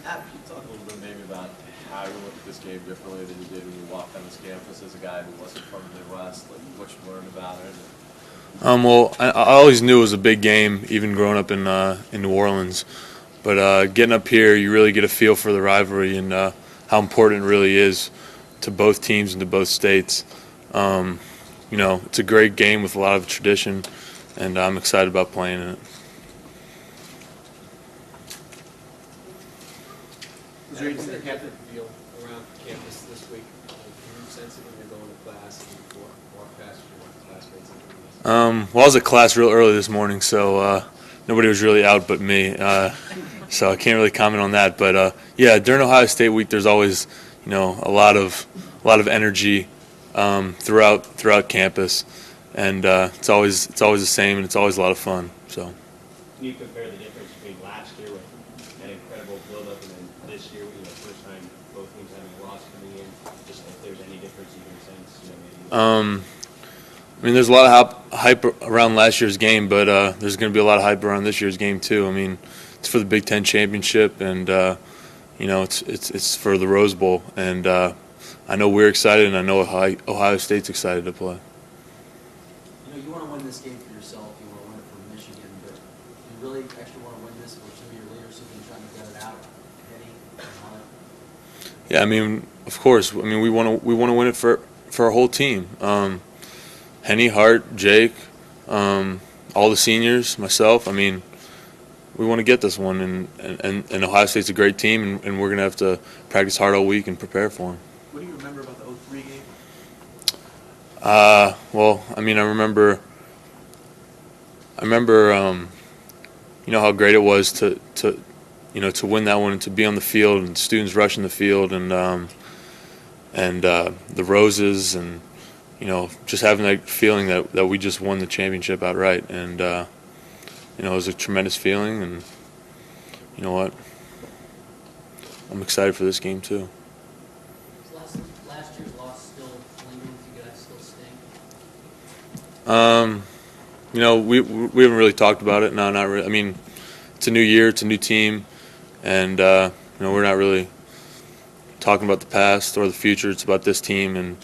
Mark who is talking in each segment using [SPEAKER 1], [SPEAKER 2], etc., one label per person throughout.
[SPEAKER 1] Can you talk a little bit maybe about how you look at this game differently than you did when you walked on this campus as a guy who wasn't from the Midwest, like what you learned about it?
[SPEAKER 2] Well, I always knew it was a big game, even growing up in New Orleans. But getting up here, you really get a feel for the rivalry and how important it really is to both teams and to both states. It's a great game with a lot of tradition, and I'm excited about playing in it.
[SPEAKER 3] Was there anything that happened around campus this week? Can you sense it when you're going to class and you walk past your classmates?
[SPEAKER 2] Well, I was at class real early this morning, so nobody was really out but me. So I can't really comment on that. But yeah, during Ohio State week, there's always a lot of energy throughout campus, and it's always the same, and it's always a lot of fun. So.
[SPEAKER 4] Can you compare the difference between last year with that incredible build-up and then this year, first time both teams having a loss coming in, just if there's any difference you can sense, maybe?
[SPEAKER 2] I mean, there's a lot of hype around last year's game, but there's going to be a lot of hype around this year's game too. I mean, it's for the Big Ten championship, and it's for the Rose Bowl, and I know we're excited, and I know Ohio State's excited to play.
[SPEAKER 5] You want to win this game for yourself. You want to win it for Michigan, but you really actually want to win this for some of your leaders who've been trying to get it out.
[SPEAKER 2] Yeah, I mean, of course. I mean, we want to win it for our whole team. Henny, Hart, Jake, all the seniors, myself. I mean, we want to get this one, and Ohio State's a great team, and we're going to have to practice hard all week and prepare for them.
[SPEAKER 1] What do you remember about the 03 game?
[SPEAKER 2] Well, I mean, I remember, how great it was to win that one and to be on the field and students rushing the field and the roses and just having that feeling that we just won the championship outright, and it was a tremendous feeling, and you know what, I'm excited for this game too.
[SPEAKER 5] Last year's loss still lingering with you guys, still sting?
[SPEAKER 2] We haven't really talked about it. No, not really. I mean, it's a new year, it's a new team, and we're not really talking about the past or the future. It's about this team, and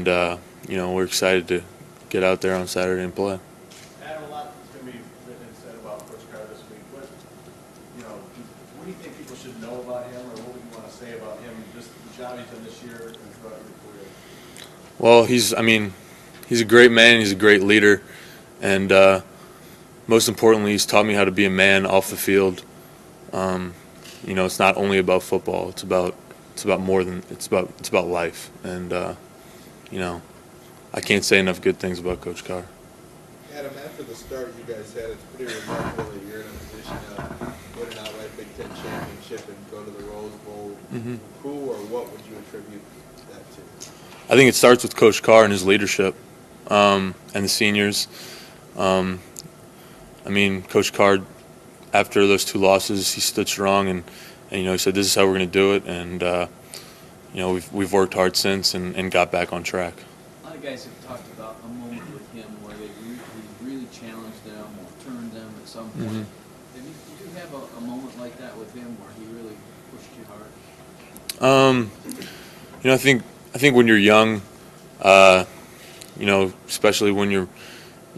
[SPEAKER 2] we're excited to get out there on Saturday and play.
[SPEAKER 1] Adam, a lot is going to be written and said about Coach Carr this week. What do you think people should know about him, or what would you want to say about him, just the job he's done this year and throughout your career?
[SPEAKER 2] Well, he's a great man. He's a great leader, and most importantly, he's taught me how to be a man off the field. It's not only about football. It's about more than it's about life, and I can't say enough good things about Coach Carr.
[SPEAKER 6] Adam, after the start you guys had, it's pretty remarkable that you're in a position to win an outright Big Ten championship and go to the Rose Bowl.
[SPEAKER 2] Mm-hmm.
[SPEAKER 6] Who or what would you attribute that to?
[SPEAKER 2] I think it starts with Coach Carr and his leadership, and the seniors. Coach Carr, after those two losses, he stood strong and he said, "This is how we're going to do it," and we've worked hard since and got back on track.
[SPEAKER 7] A lot of guys have talked about a moment with him where they really challenged them or turned them at some point.
[SPEAKER 2] Mm-hmm.
[SPEAKER 7] Did you have a moment like that with him where he really pushed you hard?
[SPEAKER 2] I think when you're young, especially when you're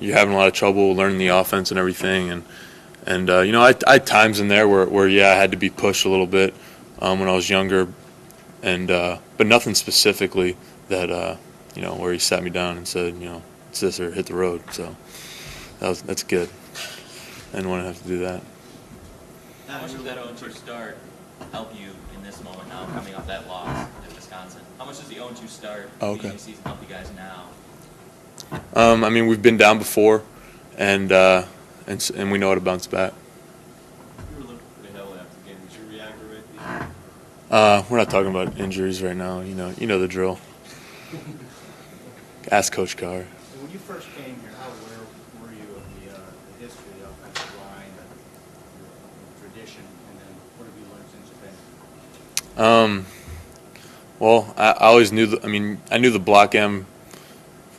[SPEAKER 2] having a lot of trouble learning the offense and everything, and I had times in there where I had to be pushed a little bit when I was younger, and but nothing specifically that where he sat me down and said, it's this or hit the road. So that's good. I didn't want to have to do that.
[SPEAKER 8] How much did that 0-2 start help you in this moment now, coming off that loss at Wisconsin? How much does the 0-2 start beginning of the season help you guys now?
[SPEAKER 2] We've been down before, and we know how to bounce back.
[SPEAKER 1] You were looking pretty heavily after the game. Did you re-aggravate these?
[SPEAKER 2] We're not talking about injuries right now. You know the drill. Ask Coach Carr.
[SPEAKER 9] When you first came here, how aware were you of the history of the offensive line, the tradition, and then what have you learned since you've been here?
[SPEAKER 2] Well, I always knew. I knew the block M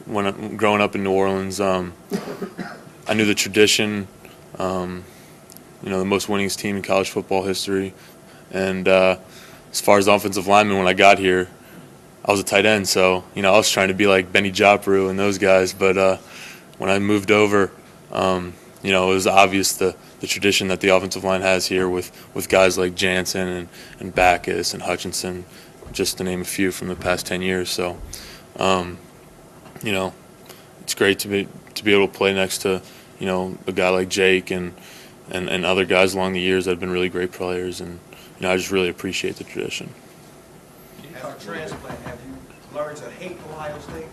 [SPEAKER 2] when growing up in New Orleans. I knew the tradition. The most winningest team in college football history. And as far as offensive lineman, when I got here, I was a tight end, so I was trying to be like Benny Joppru and those guys. But when I moved over, it was obvious the tradition that the offensive line has here with guys like Jansen and Backus and Hutchinson, just to name a few from the past 10 years. So, it's great to be able to play next to a guy like Jake and other guys along the years that have been really great players, and I just really appreciate the tradition.
[SPEAKER 9] As a transplant, have you learned to hate Ohio State?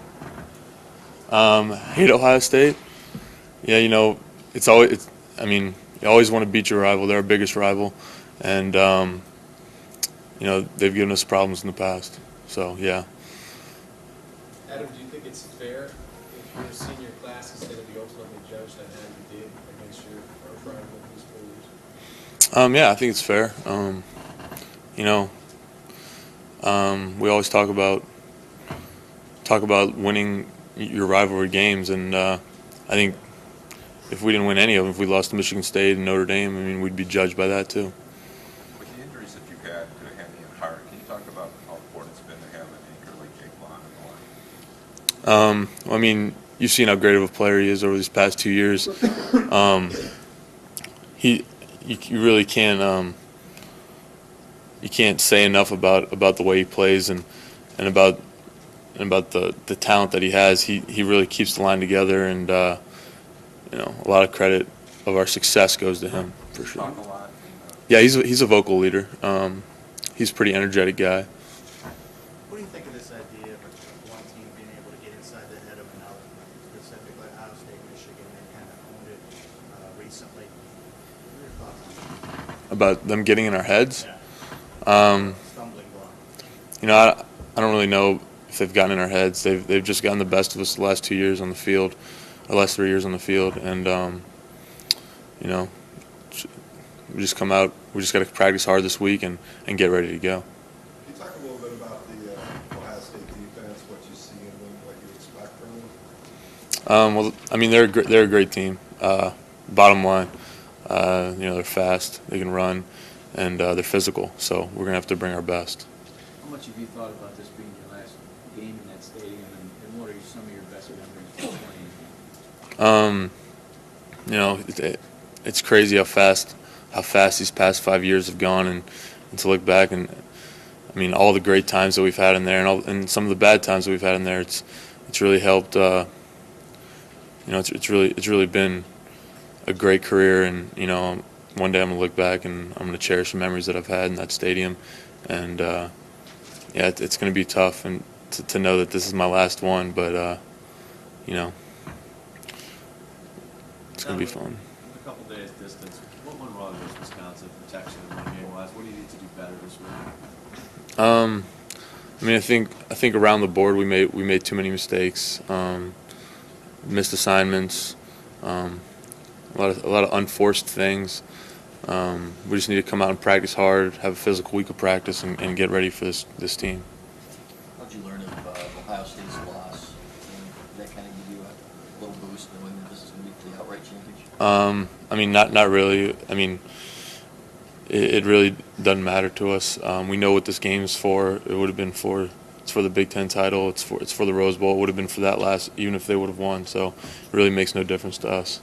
[SPEAKER 2] Hate Ohio State? Yeah, it's always. You always want to beat your rival. They're our biggest rival, and they've given us problems in the past. So yeah.
[SPEAKER 3] Adam, do you think it's fair if your senior class is going to be ultimately judged on how you did against your first rival in these 4 years?
[SPEAKER 2] Yeah, I think it's fair. We always talk about winning your rivalry games, and I think if we didn't win any of them, if we lost to Michigan State and Notre Dame, we'd be judged by that too.
[SPEAKER 10] With the injuries that you've had to the hand and heart, can you talk about how important it's been to have an anchor like Jake Long in the line?
[SPEAKER 2] You've seen how great of a player he is over these past 2 years. You really can't you can't say enough about the way he plays and about the talent that he has. He really keeps the line together, and a lot of credit of our success goes to him for sure.
[SPEAKER 10] Talk a lot.
[SPEAKER 2] Yeah, he's a vocal leader. He's a pretty energetic guy.
[SPEAKER 9] What do you think of this idea of one team being able to get inside the head of another, specifically Ohio State, Michigan? They kind of owned it recently. What are your thoughts on that?
[SPEAKER 2] About them getting in our heads?
[SPEAKER 9] Yeah. Stumbling block.
[SPEAKER 2] I don't really know if they've gotten in our heads. They've just gotten the best of us the last 2 years on the field, or last 3 years on the field, and we just come out. We just got to practice hard this week and get ready to go.
[SPEAKER 11] Can you talk a little bit about the Ohio State defense, what you see in them, what you expect from them?
[SPEAKER 2] They're a great team. Bottom line, they're fast, they can run, and they're physical. So we're gonna have to bring our best.
[SPEAKER 7] How much have you thought about this being your last game in that stadium, and what are some of your best memories from playing?
[SPEAKER 2] It's crazy how fast these past 5 years have gone, and to look back and all the great times that we've had in there, and some of the bad times that we've had in there. It's really helped. It's really been a great career, and one day I'm gonna look back and I'm gonna cherish the memories that I've had in that stadium, and it's gonna be tough and to know that this is my last one, but it's gonna be fun.
[SPEAKER 12] A couple days distance. What went wrong against Wisconsin? Protection and run game wise. What do you need to do better this week?
[SPEAKER 2] I think around the board we made too many mistakes, missed assignments, a lot of unforced things. We just need to come out and practice hard, have a physical week of practice, and get ready for this team.
[SPEAKER 5] How did you learn of Ohio State's loss? Did that kind of give you a little boost knowing that this is going to be for the outright championship?
[SPEAKER 2] Not really. It really doesn't matter to us. We know what this game is for. It would have been it's for the Big Ten title. It's for the Rose Bowl. It would have been for that even if they would have won. So it really makes no difference to us.